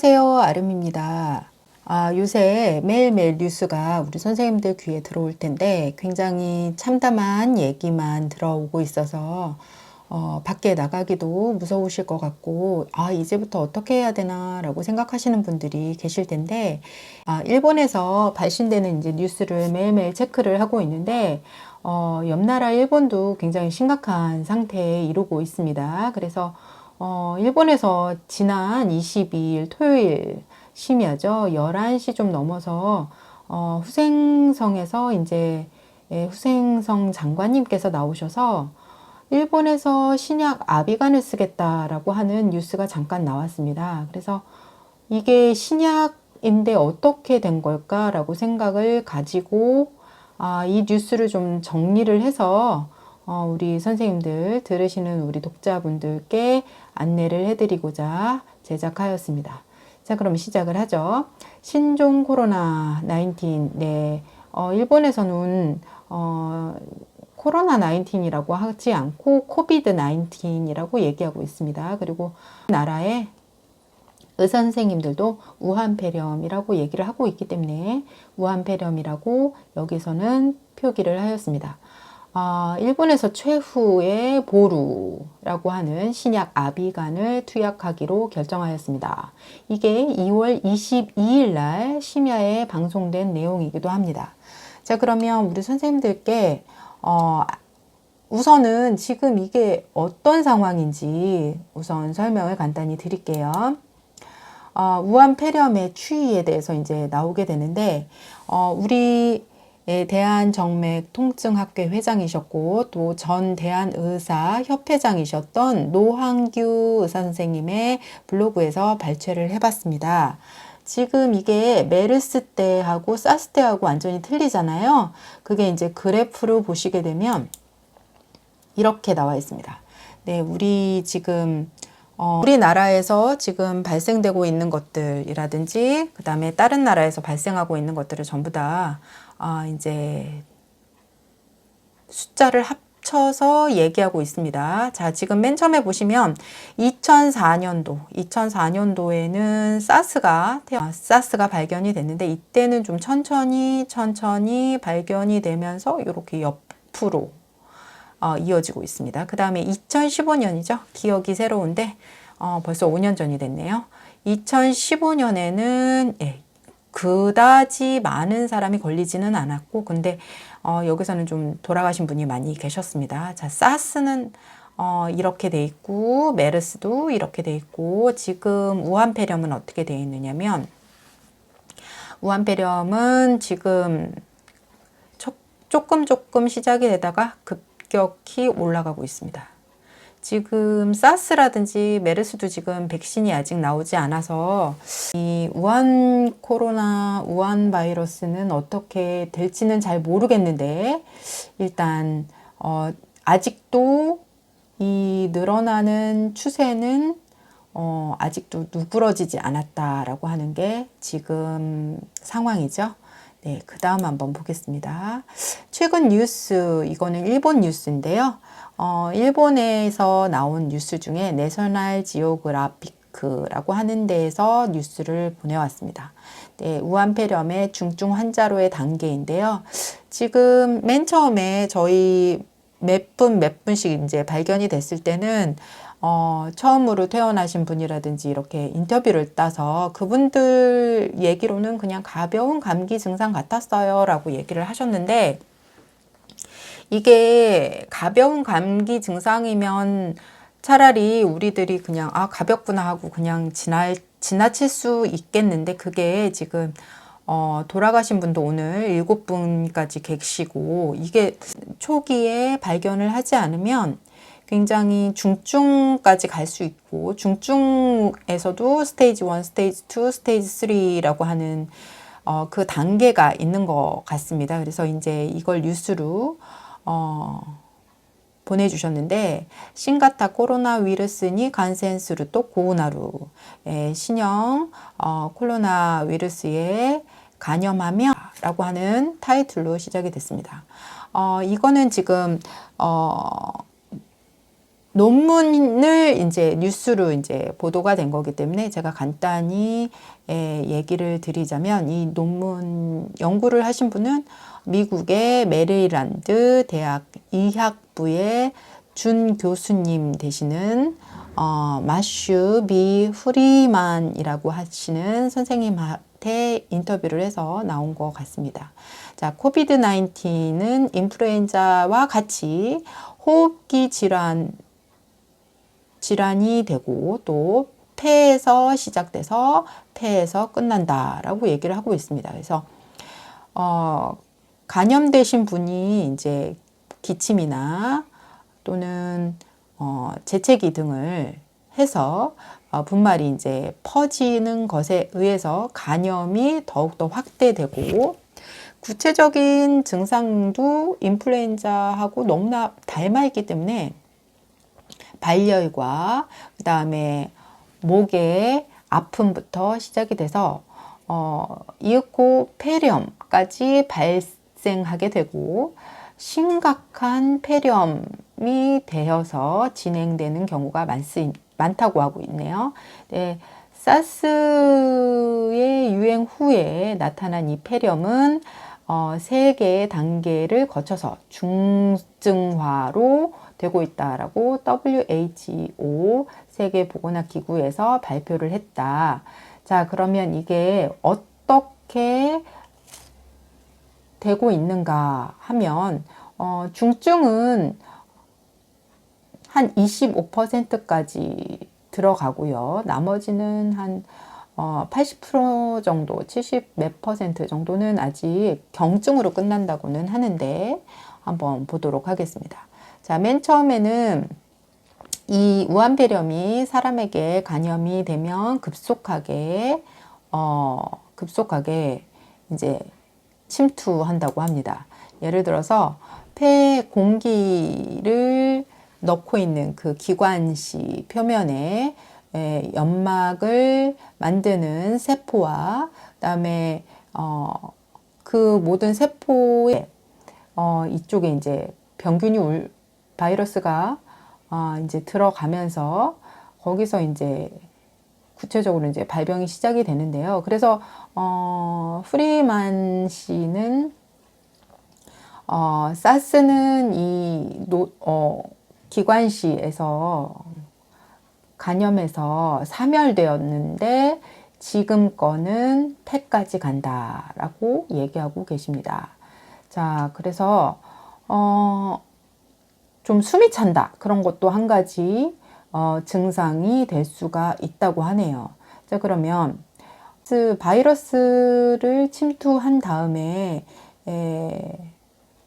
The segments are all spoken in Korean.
안녕하세요. 아름입니다. 요새 매일매일 뉴스가 우리 선생님들 귀에 들어올 텐데 굉장히 참담한 얘기만 들어오고 있어서 밖에 나가기도 무서우실 것 같고 이제부터 어떻게 해야 되나 라고 생각하시는 분들이 계실 텐데 일본에서 발신되는 이제 뉴스를 매일매일 체크를 하고 있는데 옆 나라 일본도 굉장히 심각한 상태에 이르고 있습니다. 그래서 일본에서 지난 22일 토요일 심야죠. 11시 좀 넘어서 후생성에서 이제 후생성 장관님께서 나오셔서 일본에서 신약 아비간을 쓰겠다라고 하는 뉴스가 잠깐 나왔습니다. 그래서 이게 신약인데 어떻게 된 걸까라고 생각을 가지고 이 뉴스를 좀 정리를 해서 우리 선생님들 들으시는 우리 독자분들께 안내를 해드리고자 제작하였습니다. 자, 그럼 시작을 하죠. 신종 코로나 19. 네, 일본에서는 코로나 19이라고 하지 않고 코비드 19이라고 얘기하고 있습니다. 그리고 나라의 의사 선생님들도 우한폐렴이라고 얘기를 하고 있기 때문에 우한폐렴이라고 여기서는 표기를 하였습니다. 일본에서 최후의 보루라고 하는 신약 아비간을 투약하기로 결정하였습니다. 이게 2월 22일 날 심야에 방송된 내용이기도 합니다. 자, 그러면 우리 선생님들께 우선은 지금 이게 어떤 상황인지 우선 설명을 간단히 드릴게요. 우한폐렴의 추이에 대해서 이제 나오게 되는데 우리 대한정맥통증학회 회장이셨고 또 전 대한의사협회장이셨던 노한규 의사 선생님의 블로그에서 발췌를 해봤습니다. 지금 이게 메르스 때하고 사스 때하고 완전히 틀리잖아요. 그게 이제 그래프로 보시게 되면 이렇게 나와 있습니다. 네, 우리 지금 우리나라에서 지금 발생되고 있는 것들이라든지 그 다음에 다른 나라에서 발생하고 있는 것들을 전부 다 이제 숫자를 합쳐서 얘기하고 있습니다. 자, 지금 맨 처음에 보시면 2004년도에는 사스가 발견이 됐는데 이때는 좀 천천히 발견이 되면서 이렇게 옆으로 이어지고 있습니다. 그 다음에 2015년이죠. 기억이 새로운데 벌써 5년 전이 됐네요. 2015년에는 그다지 많은 사람이 걸리지는 않았고 근데 여기서는 좀 돌아가신 분이 많이 계셨습니다. 자, 사스는 이렇게 돼 있고 메르스도 이렇게 돼 있고 지금 우한폐렴은 어떻게 돼 있느냐면 우한폐렴은 지금 조금 시작이 되다가 급격히 올라가고 있습니다. 지금 사스라든지 메르스도 지금 백신이 아직 나오지 않아서 이 우한 바이러스는 어떻게 될지는 잘 모르겠는데 일단 아직도 이 늘어나는 추세는 아직도 누그러지지 않았다라고 하는 게 지금 상황이죠. 네, 그 다음 한번 보겠습니다. 최근 뉴스, 이거는 일본 뉴스인데요. 일본에서 나온 뉴스 중에 내셔널 지오그라피크라고 하는 데에서 뉴스를 보내왔습니다. 네, 우한폐렴의 중증 환자로의 단계인데요. 지금 맨 처음에 저희 몇 분씩 이제 발견이 됐을 때는 처음으로 퇴원하신 분이라든지 이렇게 인터뷰를 따서 그분들 얘기로는 그냥 가벼운 감기 증상 같았어요 라고 얘기를 하셨는데 이게 가벼운 감기 증상이면 차라리 우리들이 그냥 가볍구나 하고 그냥 지나칠 수 있겠는데 그게 지금 돌아가신 분도 오늘 7분까지 계시고 이게 초기에 발견을 하지 않으면 굉장히 중증까지 갈 수 있고 중증에서도 스테이지 1, 스테이지 2, 스테이지 3라고 하는 그 단계가 있는 것 같습니다. 그래서 이제 이걸 뉴스로 보내주셨는데 신型코로나 위르스니 간센스루 또 고우나루 신형 코로나 위르스에 간염하며 라고 하는 타이틀로 시작이 됐습니다. 이거는 지금 논문을 이제 뉴스로 이제 보도가 된 거기 때문에 제가 간단히 얘기를 드리자면, 이 논문 연구를 하신 분은 미국의 메리랜드 대학 의학부의 준 교수님 되시는 마슈 비 후리만이라고 하시는 선생님한테 인터뷰를 해서 나온 것 같습니다. 자, 코비드 19은 인플루엔자와 같이 호흡기 질환이 되고 또 폐에서 시작돼서 폐에서 끝난다라고 얘기를 하고 있습니다. 그래서 감염되신 분이 이제 기침이나 또는 재채기 등을 해서 분말이 이제 퍼지는 것에 의해서 감염이 더욱더 확대되고, 구체적인 증상도 인플루엔자하고 너무나 닮아 있기 때문에 발열과 그 다음에 목의 아픔부터 시작이 돼서 이윽고 폐렴까지 발생하게 되고, 심각한 폐렴이 되어서 진행되는 경우가 많다고 하고 있네요. 네, 사스의 유행 후에 나타난 이 폐렴은 3개의 단계를 거쳐서 중증화로 되고 있다라고 WHO 세계보건학기구에서 발표를 했다. 자, 그러면 이게 어떻게 되고 있는가 하면 중증은 한 25%까지 들어가고요. 나머지는 한 80% 정도, 70 몇 퍼센트 정도는 아직 경증으로 끝난다고는 하는데, 한번 보도록 하겠습니다. 자, 맨 처음에는 이 우한폐렴이 사람에게 감염이 되면 급속하게 이제 침투한다고 합니다. 예를 들어서 폐 공기를 넣고 있는 그 기관시 표면에 연막을 만드는 세포와 그다음에 그 모든 세포에 이쪽에 이제 병균이 바이러스가 이제 들어가면서 거기서 이제 구체적으로 이제 발병이 시작이 되는데요. 그래서 프리만 씨는 사스는 이 기관시에서 감염해서 사멸되었는데 지금 거는 폐까지 간다라고 얘기하고 계십니다. 자, 그래서 좀 숨이 찬다, 그런 것도 한 가지 증상이 될 수가 있다고 하네요. 자, 그러면 바이러스를 침투한 다음에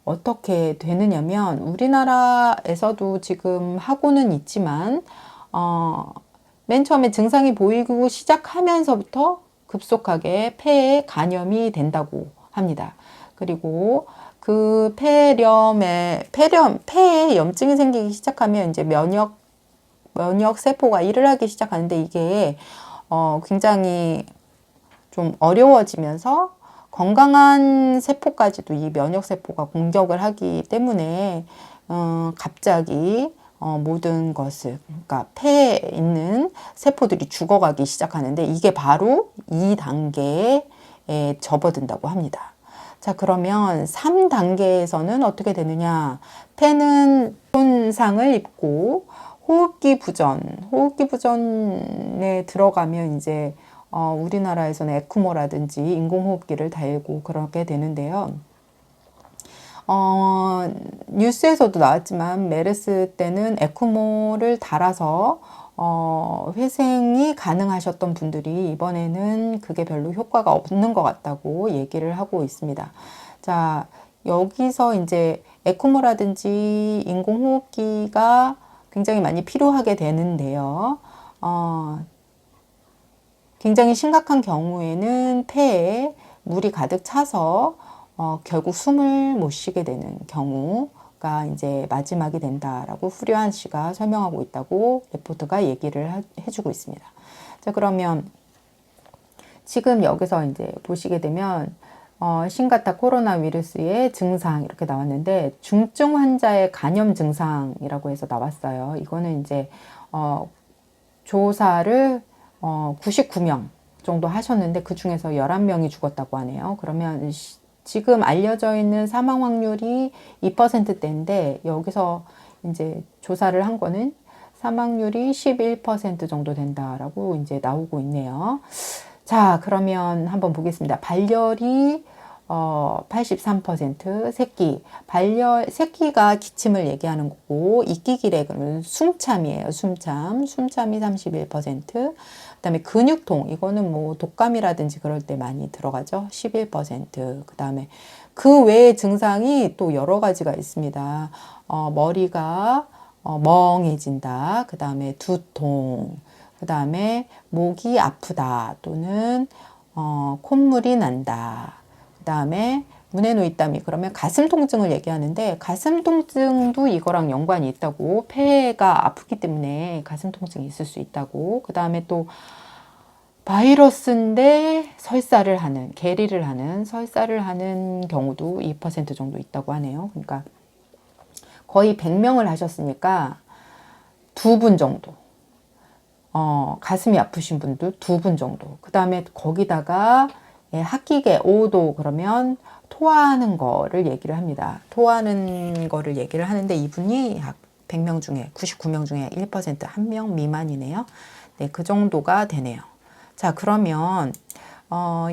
어떻게 되느냐면, 우리나라에서도 지금 하고는 있지만 맨 처음에 증상이 보이고 시작하면서부터 급속하게 폐에 감염이 된다고 합니다. 그리고 그 폐에 염증이 생기기 시작하면 이제 면역 세포가 일을 하기 시작하는데, 이게 굉장히 좀 어려워지면서 건강한 세포까지도 이 면역 세포가 공격을 하기 때문에 갑자기 모든 것을, 그러니까 폐에 있는 세포들이 죽어가기 시작하는데, 이게 바로 2단계에 접어든다고 합니다. 자, 그러면 3단계에서는 어떻게 되느냐? 폐는 손상을 입고 호흡기 부전에 들어가면 이제 우리나라에서는 에크모라든지 인공호흡기를 달고 그렇게 되는데요. 뉴스에서도 나왔지만 메르스 때는 에크모를 달아서 회생이 가능하셨던 분들이 이번에는 그게 별로 효과가 없는 것 같다고 얘기를 하고 있습니다. 자, 여기서 이제 에크모라든지 인공호흡기가 굉장히 많이 필요하게 되는데요. 굉장히 심각한 경우에는 폐에 물이 가득 차서 결국 숨을 못 쉬게 되는 경우가 이제 마지막이 된다라고 후리안 씨가 설명하고 있다고 레포트가 얘기를 해주고 있습니다. 자, 그러면 지금 여기서 이제 보시게 되면 신型코로나 위루스의 증상 이렇게 나왔는데 중증 환자의 간염 증상이라고 해서 나왔어요. 이거는 이제 조사를 99명 정도 하셨는데 그 중에서 11명이 죽었다고 하네요. 그러면 지금 알려져 있는 사망 확률이 2%대인데 여기서 이제 조사를 한 거는 사망률이 11% 정도 된다라고 이제 나오고 있네요. 자, 그러면 한번 보겠습니다. 발열이 83%, 새끼가 기침을 얘기하는 거고, 이끼기래, 그러면 숨참이에요. 숨참이 31%, 그다음에 근육통, 이거는 뭐 독감이라든지 그럴 때 많이 들어가죠. 11%, 그다음에 그 외의 증상이 또 여러 가지가 있습니다. 머리가 멍해진다, 그다음에 두통, 그 다음에 목이 아프다 또는 콧물이 난다. 그 다음에 문에 놓있다미, 그러면 가슴 통증을 얘기하는데 가슴 통증도 이거랑 연관이 있다고, 폐가 아프기 때문에 가슴 통증이 있을 수 있다고. 그 다음에 또 바이러스인데 계리를 하는 설사를 하는 경우도 2% 정도 있다고 하네요. 그러니까 거의 100명을 하셨으니까 2분 정도, 가슴이 아프신 분들 2분 정도. 그 다음에 거기다가 합기계 5도, 그러면 토하는 거를 얘기를 합니다. 토하는 거를 얘기를 하는데 이분이 100명 중에 99명 중에 1%, 1명 미만이네요. 네, 그 정도가 되네요. 자, 그러면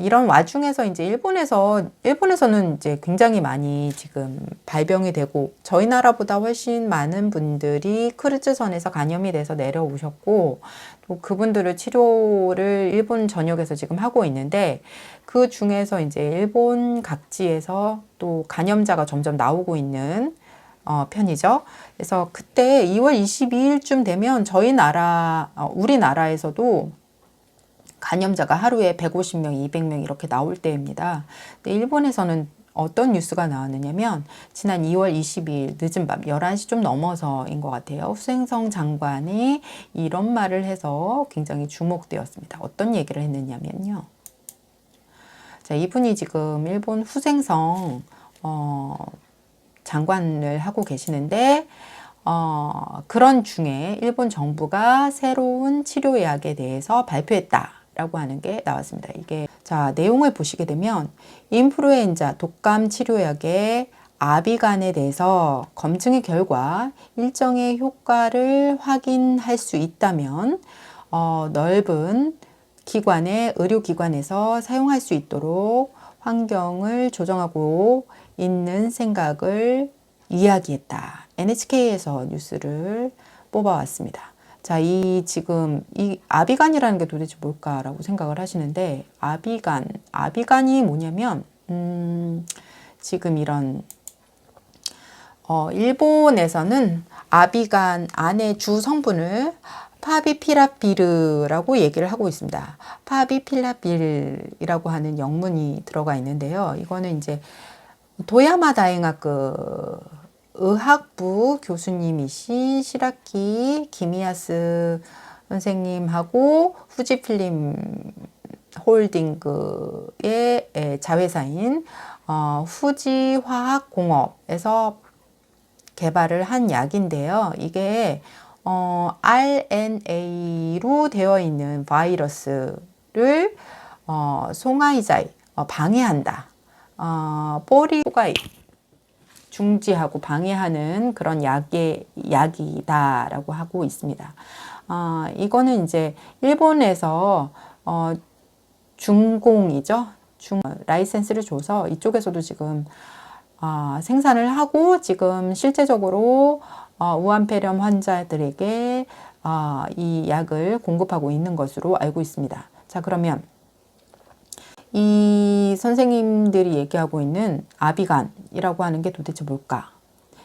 이런 와중에서 이제 일본에서는 이제 굉장히 많이 지금 발병이 되고, 저희 나라보다 훨씬 많은 분들이 크루즈선에서 간염이 돼서 내려오셨고, 또 그분들을 치료를 일본 전역에서 지금 하고 있는데, 그 중에서 이제 일본 각지에서 또 감염자가 점점 나오고 있는 편이죠. 그래서 그때 2월 22일쯤 되면 우리나라에서도 감염자가 하루에 150명, 200명 이렇게 나올 때입니다. 근데 일본에서는 어떤 뉴스가 나왔느냐면 지난 2월 22일 늦은 밤 11시 좀 넘어서인 것 같아요. 후생성 장관이 이런 말을 해서 굉장히 주목되었습니다. 어떤 얘기를 했느냐면요. 자, 이분이 지금 일본 후생성 장관을 하고 계시는데, 그런 중에 일본 정부가 새로운 치료약에 대해서 발표했다라고 하는 게 나왔습니다. 이게, 자, 내용을 보시게 되면 인플루엔자 독감 치료약의 아비간에 대해서 검증의 결과 일정의 효과를 확인할 수 있다면 넓은 의료기관에서 사용할 수 있도록 환경을 조정하고 있는 생각을 이야기했다. NHK에서 뉴스를 뽑아왔습니다. 자, 지금 이 아비간이라는 게 도대체 뭘까라고 생각을 하시는데, 아비간이 뭐냐면, 지금 이런, 일본에서는 아비간 안에 주 성분을 파비피라비르라고 얘기를 하고 있습니다. 파비피라비르라고 하는 영문이 들어가 있는데요. 이거는 이제 도야마 다행학교 의학부 교수님이신 시라키 기미야스 선생님하고 후지필름 홀딩그의 자회사인 후지화학공업에서 개발을 한 약인데요. 이게 RNA로 되어 있는 바이러스를 송하이자이 방해한다. 뽀리가 중지하고 방해하는 그런 약이다라고 하고 있습니다. 이거는 이제 일본에서 준공이죠. 라이센스를 줘서 이쪽에서도 지금 생산을 하고 지금 실제적으로 우한폐렴 환자들에게 이 약을 공급하고 있는 것으로 알고 있습니다. 자, 그러면 이 선생님들이 얘기하고 있는 아비간이라고 하는 게 도대체 뭘까?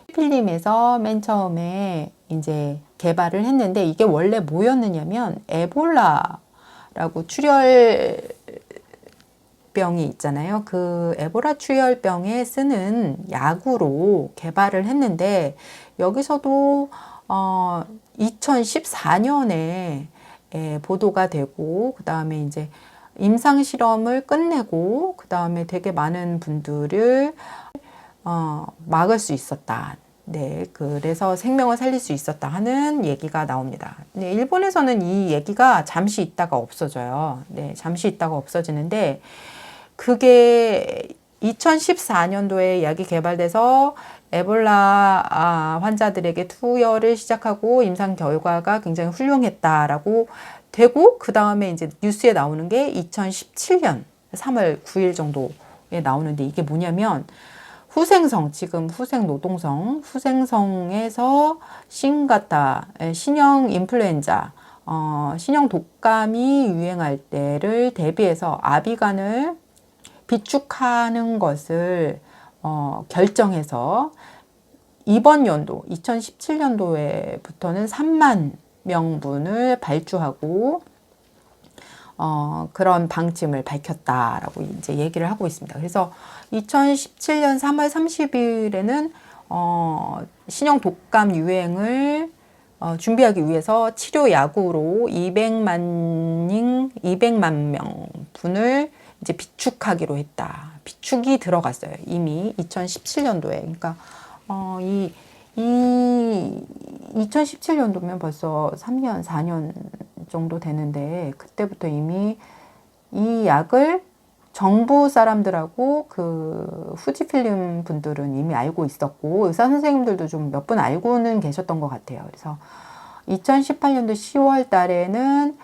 필름에서 맨 처음에 이제 개발을 했는데, 이게 원래 뭐였느냐면 에볼라라고 출혈병이 있잖아요. 그 에보라 출혈병에 쓰는 약으로 개발을 했는데, 여기서도 2014년에 보도가 되고, 그 다음에 이제 임상 실험을 끝내고 그 다음에 되게 많은 분들을 막을 수 있었다. 네, 그래서 생명을 살릴 수 있었다 하는 얘기가 나옵니다. 네, 일본에서는 이 얘기가 잠시 있다가 없어져요. 네, 잠시 있다가 없어지는데 그게 2014년도에 약이 개발돼서 에볼라 환자들에게 투여를 시작하고 임상 결과가 굉장히 훌륭했다라고 되고 그 다음에 이제 뉴스에 나오는 게 2017년 3월 9일 정도에 나오는데 이게 뭐냐면 후생성, 지금 후생노동성, 후생성에서 신型신형 인플루엔자, 신형 독감이 유행할 때를 대비해서 아비간을 비축하는 것을 결정해서 이번 연도 2017년도에부터는 3만 명분을 발주하고 그런 방침을 밝혔다라고 이제 얘기를 하고 있습니다. 그래서 2017년 3월 30일에는 신형 독감 유행을 준비하기 위해서 치료약으로 200만 명분을 이제 비축하기로 했다. 비축이 들어갔어요. 이미 2017년도에. 그러니까 이 2017년도면 벌써 3년, 4년 정도 되는데 그때부터 이미 이 약을 정부 사람들하고 그 후지필름 분들은 이미 알고 있었고 의사 선생님들도 좀 몇 분 알고는 계셨던 것 같아요. 그래서 2018년도 10월 달에는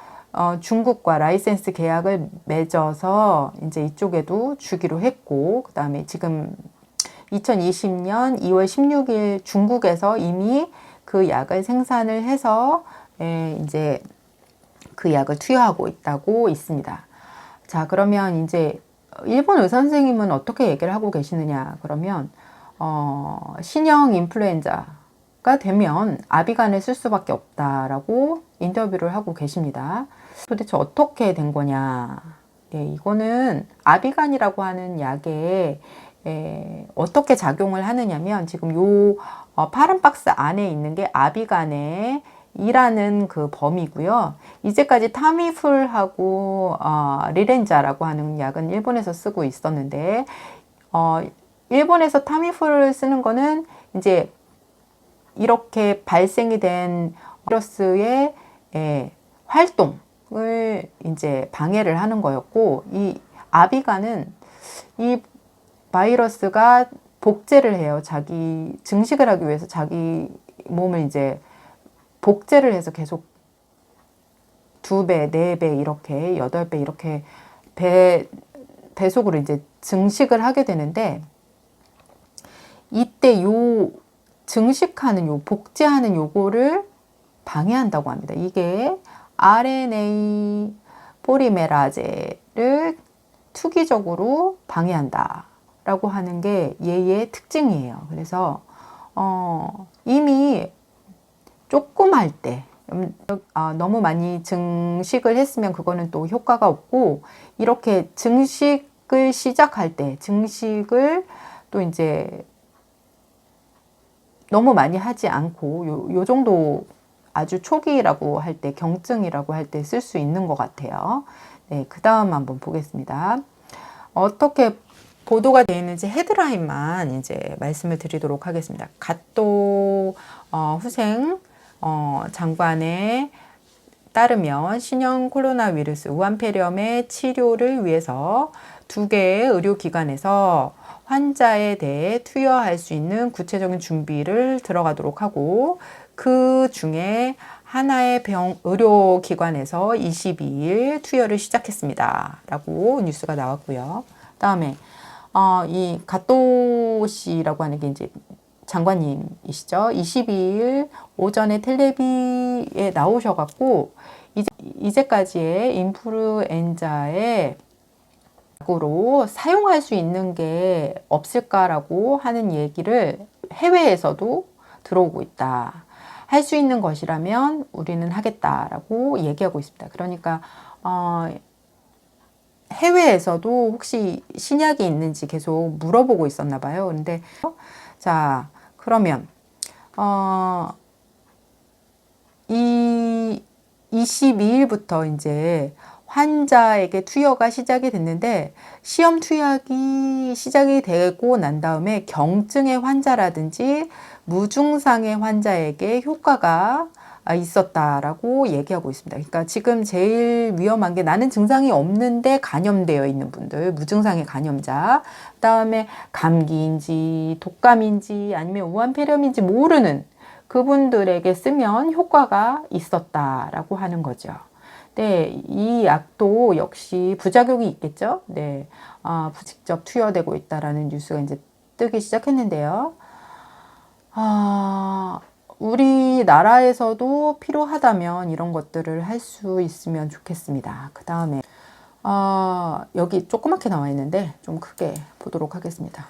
중국과 라이센스 계약을 맺어서 이제 이쪽에도 주기로 했고 그 다음에 지금 2020년 2월 16일 중국에서 이미 그 약을 생산을 해서 이제 그 약을 투여하고 있다고 있습니다. 자, 그러면 이제 일본 의사 선생님은 어떻게 얘기를 하고 계시느냐? 그러면 신형 인플루엔자가 되면 아비간을 쓸 수밖에 없다라고 인터뷰를 하고 계십니다. 도대체 어떻게 된 거냐? 네, 이거는 아비간이라고 하는 약에 어떻게 작용을 하느냐면 지금 요 파란 박스 안에 있는 게 아비간에 이라는 그 범위고요. 이제까지 타미풀하고 리렌자라고 하는 약은 일본에서 쓰고 있었는데 일본에서 타미풀을 쓰는 거는 이제 이렇게 발생이 된 바이러스의 활동을 이제 방해를 하는 거였고 이 아비간은 이 바이러스가 복제를 해요. 자기 증식을 하기 위해서 자기 몸을 이제 복제를 해서 계속 2배, 4배 이렇게 8배 이렇게 배속으로 이제 증식을 하게 되는데 이때 요 증식하는 요 복제하는 요거를 방해한다고 합니다. 이게 RNA 포리메라제를 투기적으로 방해한다 라고 하는 게 얘의 특징이에요. 그래서 이미 조금 할 때 너무 많이 증식을 했으면 그거는 또 효과가 없고 이렇게 증식을 시작할 때 증식을 또 이제 너무 많이 하지 않고 요 정도 아주 초기라고 할 때 경증이라고 할 때 쓸 수 있는 것 같아요. 네, 그 다음 한번 보겠습니다. 어떻게 보도가 되어 있는지 헤드라인만 이제 말씀을 드리도록 하겠습니다. 갓도 후생 장관에 따르면 신형 코로나 위루스 우한폐렴의 치료를 위해서 2개의 의료기관에서 환자에 대해 투여할 수 있는 구체적인 준비를 들어가도록 하고 그 중에 하나의 의료기관에서 22일 투여를 시작했습니다. 라고 뉴스가 나왔고요. 다음에 이 가또 씨라고 하는 게 이제 장관님이시죠. 22일 오전에 텔레비에 나오셔갖고 이제까지의 인플루엔자의 약으로 사용할 수 있는 게 없을까라고 하는 얘기를 해외에서도 들어오고 있다. 할 수 있는 것이라면 우리는 하겠다라고 얘기하고 있습니다. 그러니까 해외에서도 혹시 신약이 있는지 계속 물어보고 있었나 봐요. 근데 자, 그러면 이 22일부터 이제 환자에게 투여가 시작이 됐는데 시험 투약이 시작이 되고 난 다음에 경증의 환자라든지 무증상의 환자에게 효과가 있었다라고 얘기하고 있습니다. 그러니까 지금 제일 위험한 게 나는 증상이 없는데 감염되어 있는 분들, 무증상의 감염자, 그다음에 감기인지 독감인지 아니면 우한폐렴인지 모르는 그분들에게 쓰면 효과가 있었다라고 하는 거죠. 네, 이 약도 역시 부작용이 있겠죠. 네, 직접 투여되고 있다라는 뉴스가 이제 뜨기 시작했는데요. 우리나라에서도 필요하다면 이런 것들을 할 수 있으면 좋겠습니다. 그 다음에 여기 조그맣게 나와 있는데 좀 크게 보도록 하겠습니다.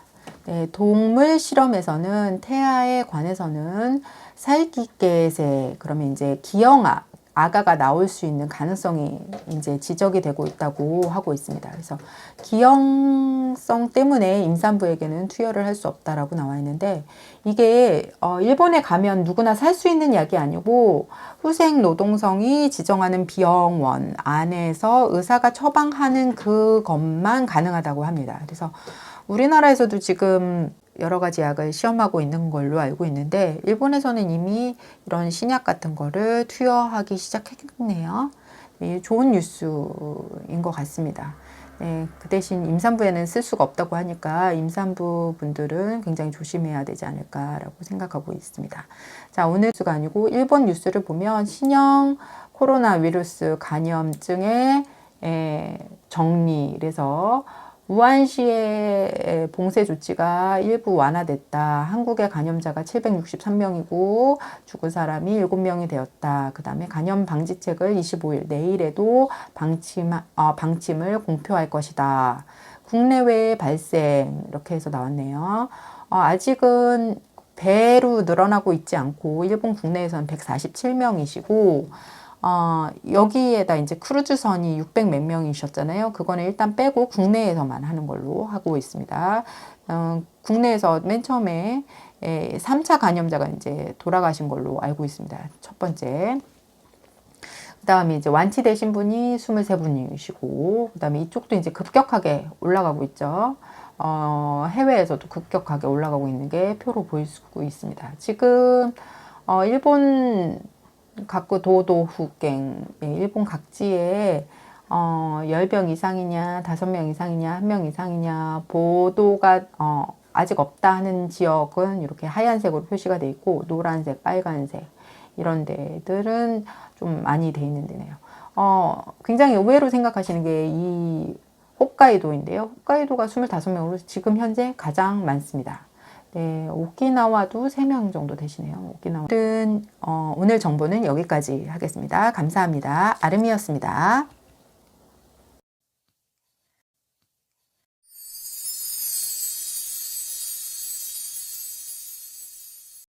네, 동물 실험에서는 태아에 관해서는 살기깨새 그러면 이제 기형아 아가가 나올 수 있는 가능성이 이제 지적이 되고 있다고 하고 있습니다. 그래서 기형성 때문에 임산부에게는 투여를 할 수 없다라고 나와 있는데 이게 일본에 가면 누구나 살 수 있는 약이 아니고 후생 노동성이 지정하는 병원 안에서 의사가 처방하는 그것만 가능하다고 합니다. 그래서 우리나라에서도 지금 여러 가지 약을 시험하고 있는 걸로 알고 있는데 일본에서는 이미 이런 신약 같은 거를 투여하기 시작했네요. 네, 좋은 뉴스인 것 같습니다. 네, 그 대신 임산부에는 쓸 수가 없다고 하니까 임산부 분들은 굉장히 조심해야 되지 않을까라고 생각하고 있습니다. 자, 오늘 뉴스가 아니고 일본 뉴스를 보면 신형 코로나 위루스 감염증의 정리, 그래서 우한시의 봉쇄 조치가 일부 완화됐다. 한국의 감염자가 763명이고 죽은 사람이 7명이 되었다. 그 다음에 감염 방지책을 25일 내일에도 방침을 공표할 것이다. 국내외 발생 이렇게 해서 나왔네요. 아직은 배로 늘어나고 있지 않고 일본 국내에서는 147명이시고 여기에다 이제 크루즈선이 600 몇 명이셨잖아요. 그거는 일단 빼고 국내에서만 하는 걸로 하고 있습니다. 국내에서 맨 처음에 3차 감염자가 이제 돌아가신 걸로 알고 있습니다. 첫 번째. 그 다음에 이제 완치되신 분이 23분이시고, 그 다음에 이쪽도 이제 급격하게 올라가고 있죠. 해외에서도 급격하게 올라가고 있는 게 표로 보일 수 있습니다. 지금, 일본 각구 도도 후갱, 일본 각지에 10명 이상이냐 5명 이상이냐 1명 이상이냐 보도가 아직 없다 하는 지역은 이렇게 하얀색으로 표시가 돼 있고 노란색, 빨간색 이런 데들은 좀 많이 돼 있는 데네요. 굉장히 의외로 생각하시는 게 이 홋카이도인데요. 홋카이도가 25명으로 지금 현재 가장 많습니다. 네, 오키나와도 3명 정도 되시네요. 오키나와. 오늘 정보는 여기까지 하겠습니다. 감사합니다. 아름이었습니다.